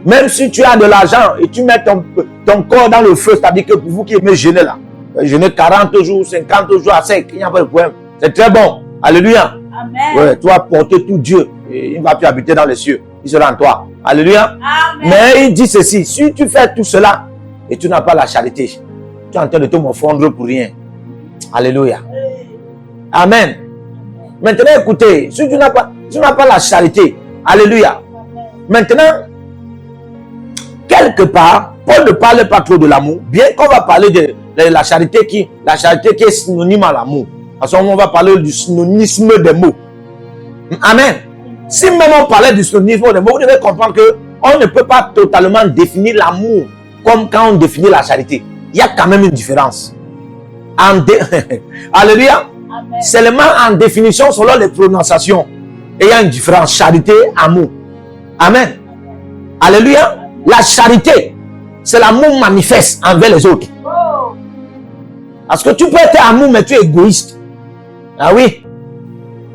même si tu as de l'argent et tu mets ton corps dans le feu, c'est-à-dire que pour vous qui aimez jeûner là, jeûner 40 jours, 50 jours à sec, il n'y a pas de problème. C'est très bon. Alléluia. Amen. Ouais, tu vas porter tout Dieu. Et il ne va plus habiter dans les cieux. Il sera en toi. Alléluia. Amen. Mais il dit ceci, si tu fais tout cela et tu n'as pas la charité, tu es en train de te morfondre pour rien. Alléluia. Amen. Maintenant, écoutez, si tu n'as pas la charité, alléluia. Maintenant, quelque part, Paul ne parle pas trop de l'amour, bien qu'on va parler de la charité qui est synonyme à l'amour. À ce moment, on va parler du synonymisme des mots. Amen. Si même on parlait du synonymisme des mots, vous devez comprendre qu'on ne peut pas totalement définir l'amour comme quand on définit la charité. Il y a quand même une différence. Alléluia. Amen. Seulement en définition selon les prononciations. Et il y a une différence. Charité, amour. Amen. Alléluia. La charité, c'est l'amour manifeste envers les autres. Oh. Parce que tu peux être amour, mais tu es égoïste. Ah oui.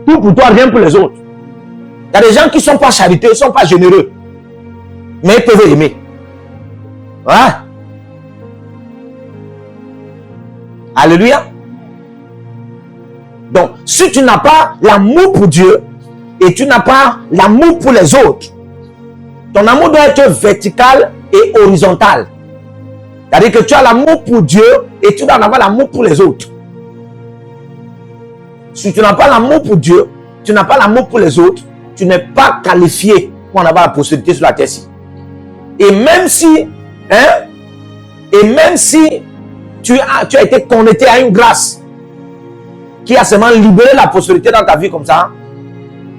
Tout pour toi, rien pour les autres. Il y a des gens qui ne sont pas charités, ils ne sont pas généreux. Mais ils peuvent aimer. Ouais. Alléluia. Donc, si tu n'as pas l'amour pour Dieu et tu n'as pas l'amour pour les autres, ton amour doit être vertical et horizontal. C'est-à-dire que tu as l'amour pour Dieu et tu dois en avoir l'amour pour les autres. Si tu n'as pas l'amour pour Dieu, tu n'as pas l'amour pour les autres, tu n'es pas qualifié pour en avoir la prospérité sur la terre-ci. Et même si, tu as été connecté à une grâce qui a seulement libéré la prospérité dans ta vie comme ça,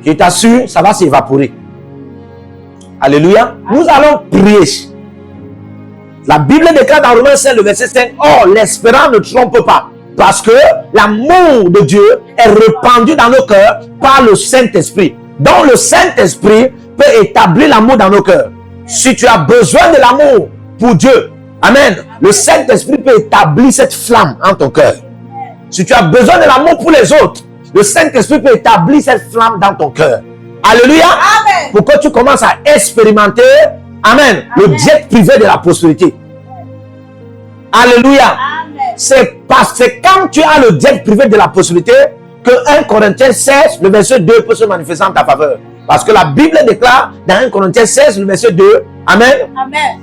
je t'assure, ça va s'évaporer. Alléluia. Nous allons prier. La Bible déclare dans Romains 5, le verset 5, « Or, l'espérance ne trompe pas, parce que l'amour de Dieu est répandu dans nos cœurs par le Saint-Esprit. » Donc, le Saint-Esprit peut établir l'amour dans nos cœurs. Si tu as besoin de l'amour pour Dieu, amen, le Saint-Esprit peut établir cette flamme en ton cœur. Si tu as besoin de l'amour pour les autres, le Saint-Esprit peut établir cette flamme dans ton cœur. Alléluia. Amen. Pour que tu commences à expérimenter, amen, le jet privé de la prospérité. Alléluia. C'est quand tu as le jet privé de la prospérité que 1 Corinthiens 16, le verset 2 peut se manifester en ta faveur. Parce que la Bible déclare dans 1 Corinthiens 16, le verset 2, amen,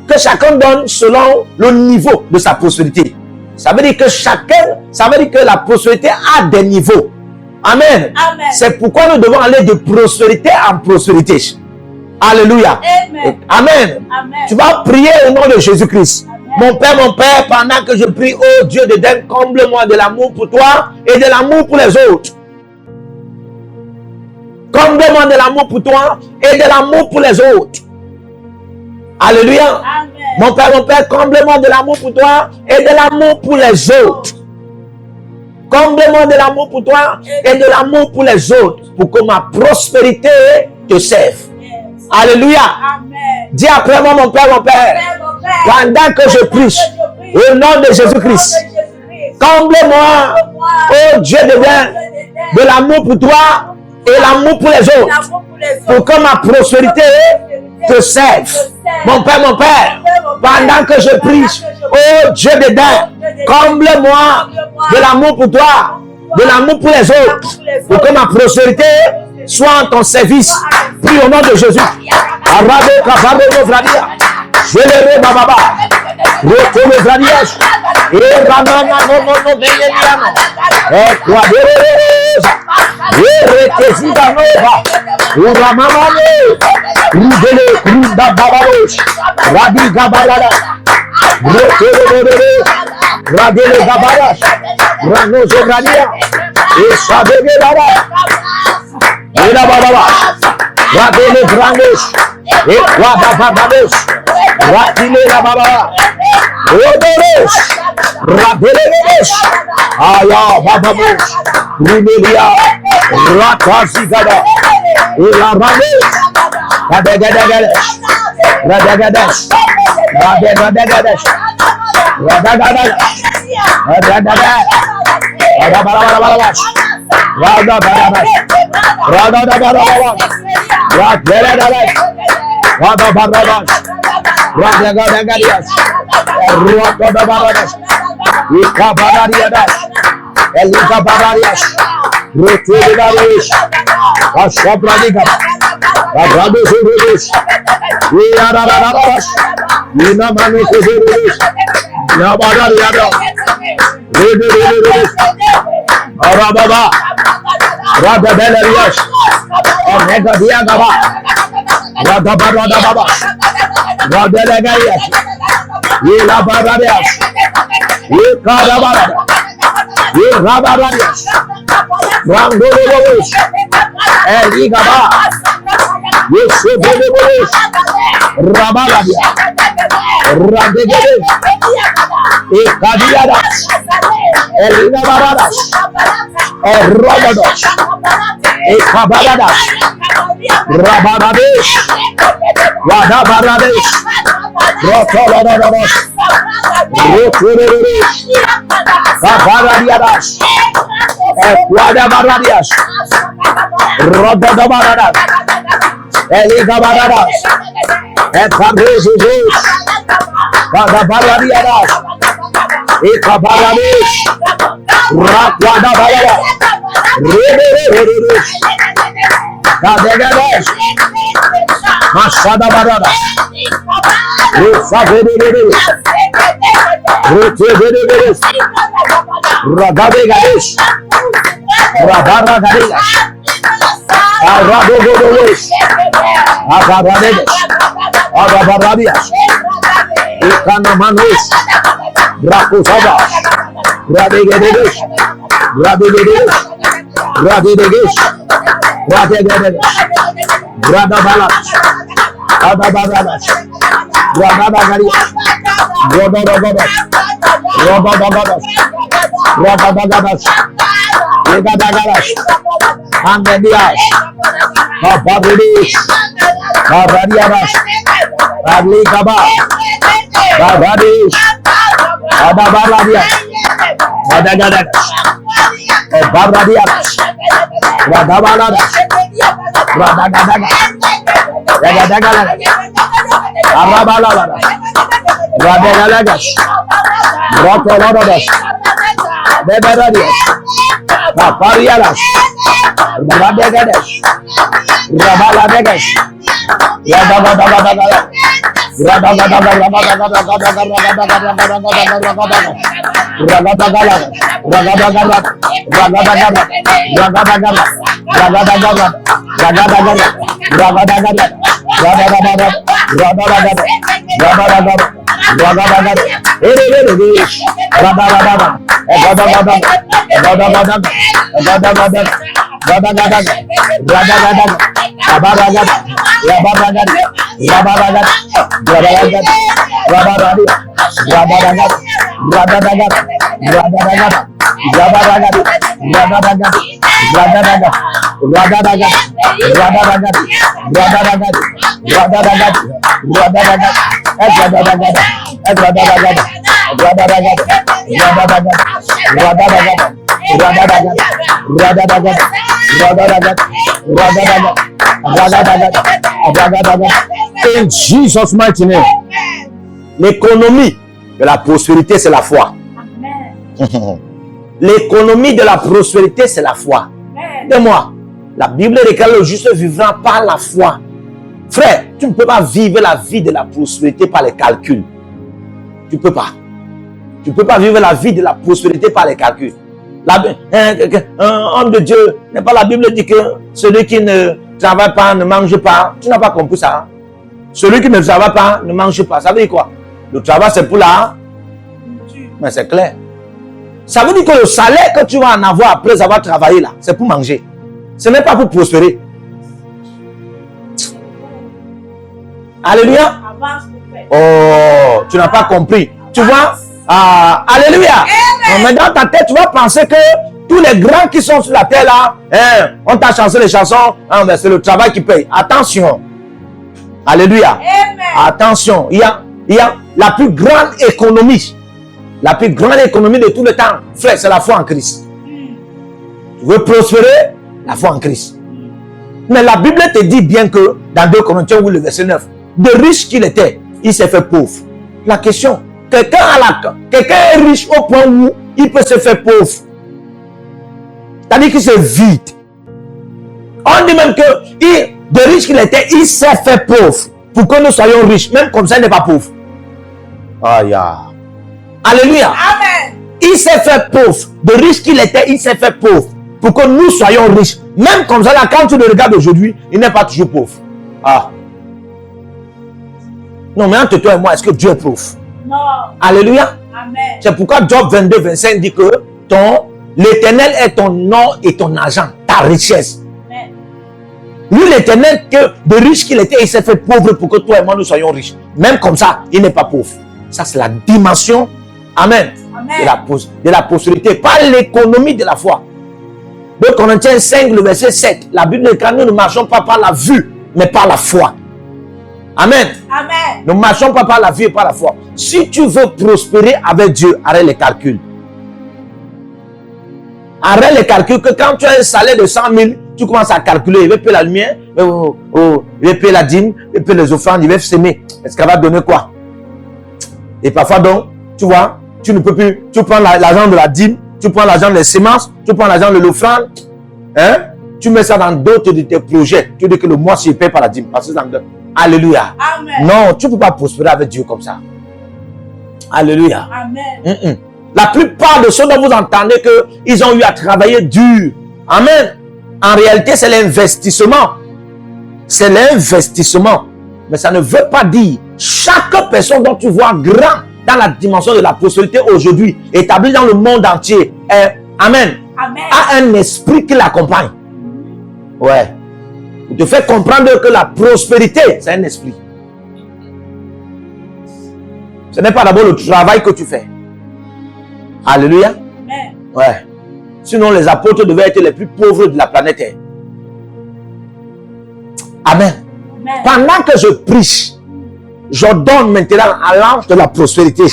que chacun donne selon le niveau de sa prospérité. Ça veut dire que la prospérité a des niveaux. Amen. C'est pourquoi nous devons aller de prospérité en prospérité. Alléluia. Amen. Tu vas prier au nom de Jésus-Christ. Mon Père, pendant que je prie, oh Dieu d'Éden, comble-moi de l'amour pour toi et de l'amour pour les autres. Comble-moi de l'amour pour toi et de l'amour pour les autres. Alléluia. Amen. Mon Père, comble-moi de l'amour pour toi et de l'amour pour les autres. Comble-moi de l'amour pour toi et de l'amour pour les autres, pour que ma prospérité te serve. Alléluia. Amen. Dis après moi, mon Père, pendant que je prie, au nom de Jésus-Christ, comble-moi, oh Dieu de l'amour pour toi et l'amour pour les autres, pour que ma prospérité te serve. Mon Père, pendant que je prie, oh Dieu de Dieu, comble-moi de l'amour pour toi, de l'amour pour les autres, pour que ma prospérité soit en ton service. Prie au nom de Jésus. Je le baba. Retourne le vradiage. Et ramana no benyana. Et quoi de et retezida nova. Uramamane. Rudele krunda babalos. Radi gabalada. Retourne Radele gabalas. Rano zobradia. Et sabege baba. Et la baba. Radele grandes. Et quoi babalos. Radile la baba. Odoros. Radele aya babamos. Rimelia. Ratazigada. Et la ramesh. Radegades. Radegades. Radegades. Radegades. Radegades. Radabarabaras. Radabarabaras. Radabarabaras. Radabarabaras. Radabarabaras. Radagadagas. Radabarabaras. Ikabarariadas. Elikabararias. Rutularias. Ashabradigas. Abradosuris. Iararabaras. Inamanukuris. Yabarariadas. Rudururis. Arababa. Radabelarias. Negadiagaba. Radabaradababa. Radelegayas. Ilabararias. Ikarabarada. Irabararias. Randolobos. Eligaba. Yusufobos. Rabaradia. Radegedes. Ikadiadas. Elinabaradas. Robodos. Ikabaradas. Rabarades. Wadabarades. Rotolododos. Rotureres. Kabaradiadas. Wadabaradias. Rododobaradas. Eligabaradas. Ekabezus. Kadabaradiadas. Ekabarades. Rakwadabarades. Reberereres. Kadegades. Masada baradas. Usaverereres. In Jesus' mighty name. L'économie de la prospérité, c'est la foi. L'économie de la prospérité, c'est la foi. De moi, la Bible déclare le juste vivra par la foi. Frère, tu ne peux pas vivre la vie de la prospérité par les calculs. Tu ne peux pas. Tu ne peux pas vivre la vie de la prospérité par les calculs. Un homme de Dieu, n'est pas la Bible dit que celui qui ne travaille pas ne mange pas. Tu n'as pas compris ça. Hein? Celui qui ne travaille pas ne mange pas. Ça veut dire quoi? Le travail, c'est pour la... Mais c'est clair. Ça veut dire que le salaire que tu vas en avoir après avoir travaillé là, c'est pour manger. Ce n'est pas pour prospérer. Alléluia. Oh, tu n'as pas compris. Tu vois? Alléluia. Mais dans ta tête, tu vas penser que tous les grands qui sont sur la terre là, on t'a chanté les chansons, mais c'est le travail qui paye. Attention. Alléluia. Amen. Attention. Il y a la plus grande économie. La plus grande économie de tout le temps, frère, c'est la foi en Christ. Tu veux prospérer? La foi en Christ. Mais la Bible te dit bien que, dans 2 Corinthiens, le verset 9, de riche qu'il était, il s'est fait pauvre. La question, quelqu'un est riche au point où il peut se faire pauvre. C'est-à-dire qu'il se vide. On dit même que, de riche qu'il était, il s'est fait pauvre. Pour que nous soyons riches, même comme ça, il n'est pas pauvre. Aïe. Alléluia. Amen. Il s'est fait pauvre. De riche qu'il était, il s'est fait pauvre. Pour que nous soyons riches. Même comme ça, là, quand tu le regardes aujourd'hui, il n'est pas toujours pauvre. Ah. Non, mais entre toi et moi, est-ce que Dieu est pauvre? Non. Alléluia. Amen. C'est pourquoi Job 22, 25 dit que l'Éternel est ton or et ton argent, ta richesse. Amen. Lui, l'Éternel, que de riche qu'il était, il s'est fait pauvre pour que toi et moi, nous soyons riches. Même comme ça, il n'est pas pauvre. Ça, c'est la dimension, amen, de la prospérité, pas l'économie de la foi. 2 Corinthiens 5, le verset 7, la Bible dit que nous ne marchons pas par la vue, mais par la foi. Amen. Amen. Nous ne marchons pas par la vue et par la foi. Si tu veux prospérer avec Dieu, arrête les calculs. Arrête les calculs que quand tu as un salaire de 100 000, tu commences à calculer. Il va payer la lumière, il va payer la dîme, il va payer les offrandes, il va s'aimer. Est-ce qu'elle va donner quoi? Et parfois donc, tu vois, tu ne peux plus, tu prends l'argent de la dîme, tu prends l'argent des semences, tu prends l'argent de l'offrande, hein? Tu mets ça dans d'autres de tes projets. Tu dis que le mois, je paye par la dîme. Parce que alléluia. Amen. Non, tu ne peux pas prospérer avec Dieu comme ça. Alléluia. Amen. La plupart de ceux dont vous entendez qu'ils ont eu à travailler dur. Amen. En réalité, c'est l'investissement. C'est l'investissement. Mais ça ne veut pas dire chaque personne dont tu vois grand dans la dimension de la prospérité aujourd'hui, établie dans le monde entier, Amen, a un esprit qui l'accompagne. Ouais. Il te fait comprendre que la prospérité, c'est un esprit. Ce n'est pas d'abord le travail que tu fais. Alléluia. Ouais. Sinon, les apôtres devaient être les plus pauvres de la planète Terre. Amen. Pendant que je prêche, j'ordonne maintenant à l'ange de la prospérité.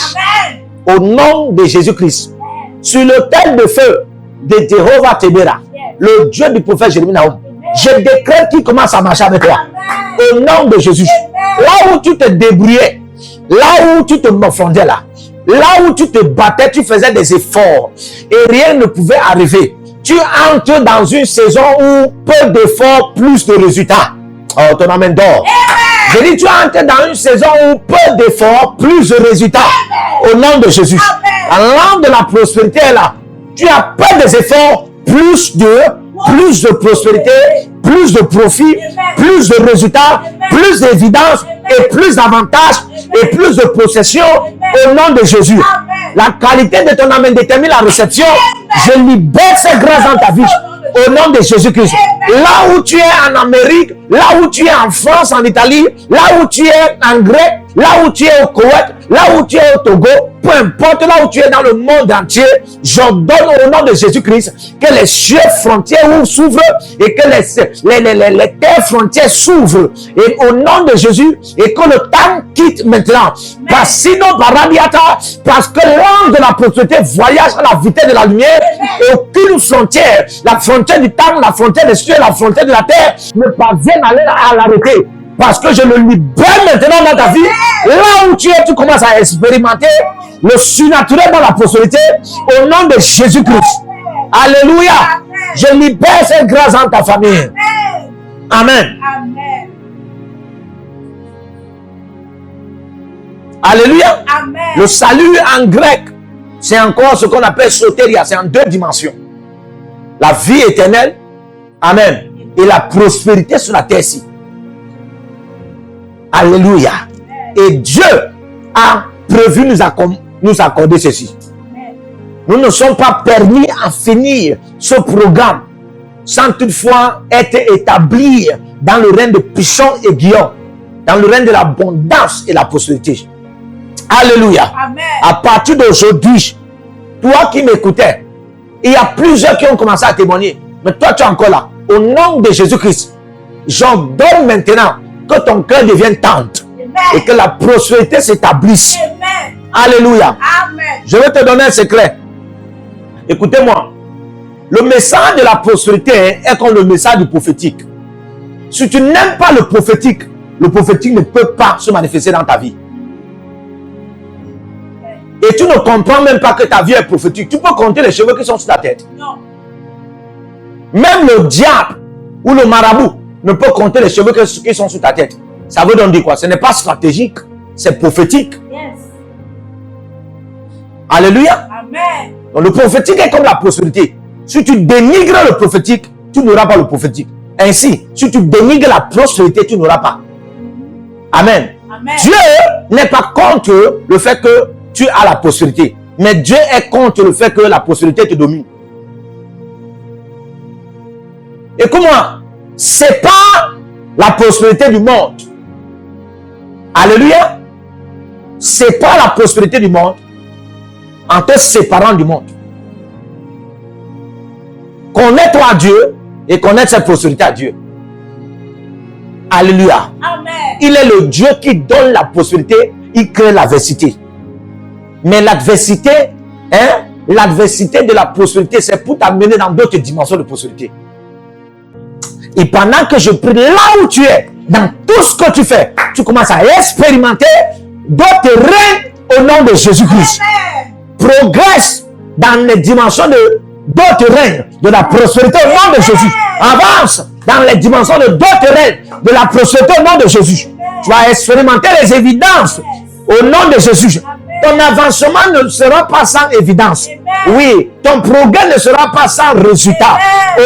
Au nom de Jésus-Christ. Sur l'autel de feu de Jéhovah Tébéra, le Dieu du prophète Jérémie Nahum, je décrète qu'il commence à marcher avec toi. Au nom de Jésus. Là où tu te débrouillais, là où tu te morfondais là où tu te battais, tu faisais des efforts et rien ne pouvait arriver. Tu entres dans une saison où peu d'efforts, plus de résultats. Oh, ton amen d'or. Je dis, tu entres dans une saison où peu d'efforts, plus de résultats. Au nom de Jésus. À l'an de la prospérité est là. Tu as peu des efforts, plus de prospérité, plus de profit, plus de résultats, plus d'évidence et plus d'avantages et plus de possession au nom de Jésus. La qualité de ton amen détermine la réception. Je libère ces grâces dans ta vie au nom de Jésus-Christ. Là où tu es en Amérique, là où tu es en France, en Italie, là où tu es en Grèce, là où tu es au Koweït, là où tu es au Togo, peu importe là où tu es dans le monde entier, j'ordonne au nom de Jésus-Christ que les cieux frontières s'ouvrent et que les terres frontières s'ouvrent. Et au nom de Jésus, et que le temps quitte maintenant. Parce que l'ange de la prospérité voyage à la vitesse de la lumière et aucune frontière, la frontière du temps, la frontière des cieux, la frontière de la terre ne parviennent à l'arrêter. Parce que je le libère maintenant dans ta vie. Là où tu es, tu commences à expérimenter le surnaturel dans la prospérité au nom de Jésus-Christ. Alléluia. Je libère cette grâce dans ta famille. Amen. Alléluia. Amen. Le salut en grec, c'est encore ce qu'on appelle sotéria. C'est en deux dimensions. La vie éternelle. Amen. Et la prospérité sur la terre-ci. Alléluia. Et Dieu a prévu nous accorder ceci. Nous ne sommes pas permis à finir ce programme sans toutefois être établis dans le règne de Pichon et Guillaume, dans le règne de l'abondance et la prospérité. Alléluia. Amen. À partir d'aujourd'hui, toi qui m'écoutais, il y a plusieurs qui ont commencé à témoigner, mais toi tu es encore là. Au nom de Jésus-Christ, j'ordonne maintenant que ton cœur devienne tente et que la prospérité s'établisse. Alléluia. Amen. Je vais te donner un secret. Écoutez-moi. Le message de la prospérité est comme le message du prophétique. Si tu n'aimes pas le prophétique ne peut pas se manifester dans ta vie. Et tu ne comprends même pas que ta vie est prophétique. Tu peux compter les cheveux qui sont sur ta tête. Non. Même le diable ou le marabout ne peut compter les cheveux qui sont sur ta tête. Ça veut donc dire quoi? Ce n'est pas stratégique, c'est prophétique. Yes. Alléluia. Amen. Donc le prophétique est comme la prospérité. Si tu dénigres le prophétique, tu n'auras pas le prophétique. Ainsi, si tu dénigres la prospérité, tu n'auras pas. Amen. Amen. Dieu n'est pas contre le fait que tu as la prospérité. Mais Dieu est contre le fait que la prospérité te domine. Écoute-moi, c'est pas la prospérité du monde. Alléluia. C'est pas la prospérité du monde en te séparant du monde. Connais-toi Dieu et connaître cette prospérité à Dieu. Alléluia. Amen. Il est le Dieu qui donne la prospérité, il crée l'adversité. Mais l'adversité, l'adversité de la prospérité, c'est pour t'amener dans d'autres dimensions de prospérité. Et pendant que je prie, là où tu es, dans tout ce que tu fais, tu commences à expérimenter d'autres règnes au nom de Jésus-Christ. Progresse dans les dimensions de d'autres règnes de la prospérité au nom de Jésus. Avance dans les dimensions de d'autres règnes de la prospérité au nom de Jésus. Tu vas expérimenter les évidences au nom de Jésus. Ton avancement ne sera pas sans évidence. Oui, ton progrès ne sera pas sans résultat.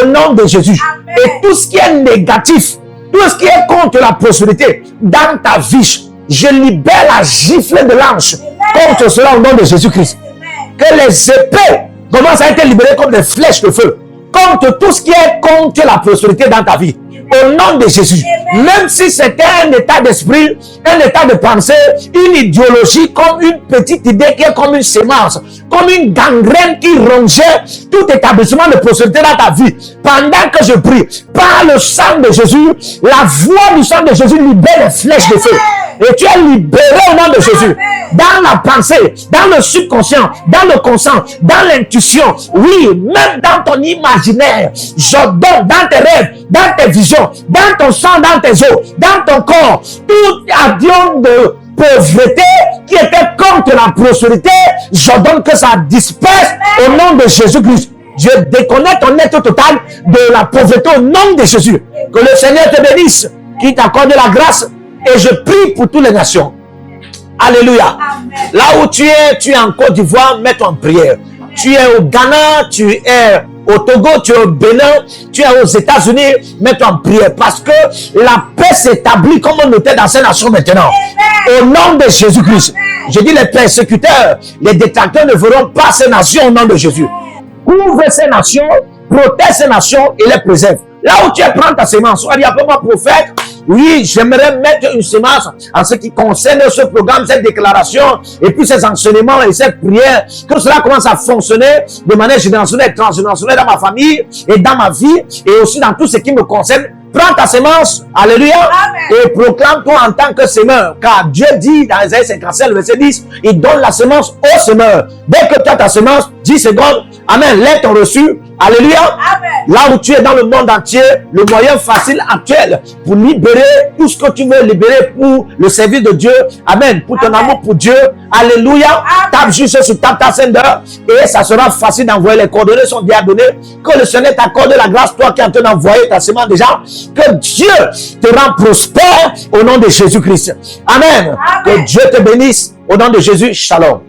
Au nom de Jésus. Et tout ce qui est négatif, tout ce qui est contre la prospérité dans ta vie, je libère la gifle de l'ange contre cela au nom de Jésus-Christ. Que les épées commencent à être libérées comme des flèches de feu contre tout ce qui est contre la prospérité dans ta vie. Au nom de Jésus. Même si c'était un état d'esprit, un état de pensée, une idéologie comme une petite idée qui est comme une sémence, comme une gangrène qui rongeait tout établissement de prospérité dans ta vie. Pendant que je prie, par le sang de Jésus, la voix du sang de Jésus libère les flèches de feu. Et tu es libéré au nom de Jésus. Dans la pensée, dans le subconscient, dans le conscient, dans l'intuition. Oui, même dans ton imaginaire. J'ordonne dans tes rêves, dans tes visions, dans ton sang, dans tes os, dans ton corps. Tout avion de pauvreté qui était contre la prospérité, j'ordonne que ça disperse au nom de Jésus-Christ. Je déconnecte ton être total de la pauvreté au nom de Jésus. Que le Seigneur te bénisse, qu'il t'accorde la grâce. Et je prie pour toutes les nations. Alléluia. Amen. Là où tu es en Côte d'Ivoire, mets-toi en prière. Tu es au Ghana, tu es au Togo, tu es au Bénin, tu es aux États-Unis, mets-toi en prière. Parce que la paix s'établit comme on était dans ces nations maintenant. Amen. Au nom de Jésus-Christ. Je dis les persécuteurs, les détracteurs ne verront pas ces nations au nom de Jésus. Couvre ces nations, protège ces nations et les préserve. Là où tu es, prends ta semence. Sois dit, appelle-moi prophète. Oui, j'aimerais mettre une semence en ce qui concerne ce programme, cette déclaration, et puis ces enseignements et cette prière, que cela commence à fonctionner de manière générationnelle et transgénérationnelle dans ma famille et dans ma vie, et aussi dans tout ce qui me concerne. Prends ta semence, alléluia, amen, et proclame-toi en tant que semeur, car Dieu dit dans Isaïe 57, verset 10, il donne la semence au semeur. Dès que tu as ta semence, 10 secondes, amen, lettre reçue, alléluia, amen. Là où tu es dans le monde entier, le moyen facile actuel pour libérer tout ce que tu veux libérer pour le service de Dieu, amen, pour ton amour pour Dieu, alléluia, tape juste sur ta sender et ça sera facile d'envoyer. Les coordonnées sont déjà données. Que le Seigneur t'accorde la grâce, toi qui es en train d'envoyer ta semence déjà, que Dieu te rend prospère au nom de Jésus-Christ. Amen. Amen. Que Dieu te bénisse au nom de Jésus. Shalom.